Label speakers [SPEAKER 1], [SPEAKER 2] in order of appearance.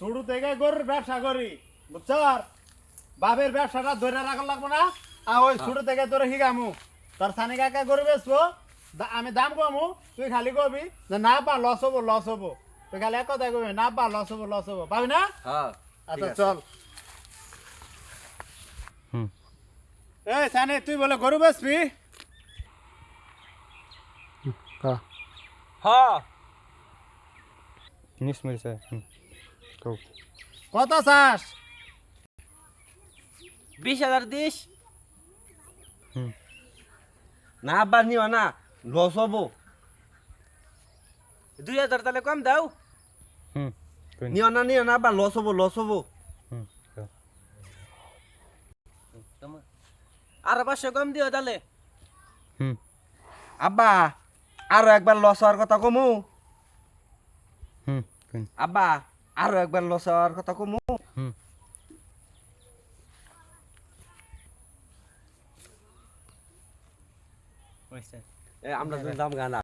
[SPEAKER 1] শুরু থেকে গরুর ব্যবসা করি বুঝছর বাপের ব্যবসাটা ধরে রাখা লাগবো না আর ওই শুরু থেকে তোর শিখামু তোর সানি কাকা গরু বেচবো আমি দাম কমু তুই খালি কবি যে না পা লস হবো তুই খালি এক কথা কবি না পা লস হবো পাবি না
[SPEAKER 2] হ্যাঁ
[SPEAKER 1] আচ্ছা চল এই সানি তুই বলে গরু বেচবি
[SPEAKER 2] হ্যাঁ
[SPEAKER 3] নিস মিলছে
[SPEAKER 1] কত চাস
[SPEAKER 2] 20,000 দিস
[SPEAKER 3] হুম
[SPEAKER 2] না আব্বা নিও না লস হবো 2,000 তাহলে কম দাও
[SPEAKER 3] হুম
[SPEAKER 2] নিও না আব্বা লস হবো
[SPEAKER 3] হুম
[SPEAKER 2] আর 500 কম দিও তাহলে
[SPEAKER 3] হুম
[SPEAKER 2] আব্বা আরো একবার লস হওয়ার কথা কমু
[SPEAKER 3] হুম
[SPEAKER 2] আব্বা আরো একবার লস হওয়ার কথা কমু
[SPEAKER 3] হুম
[SPEAKER 2] আমরা দাম গানা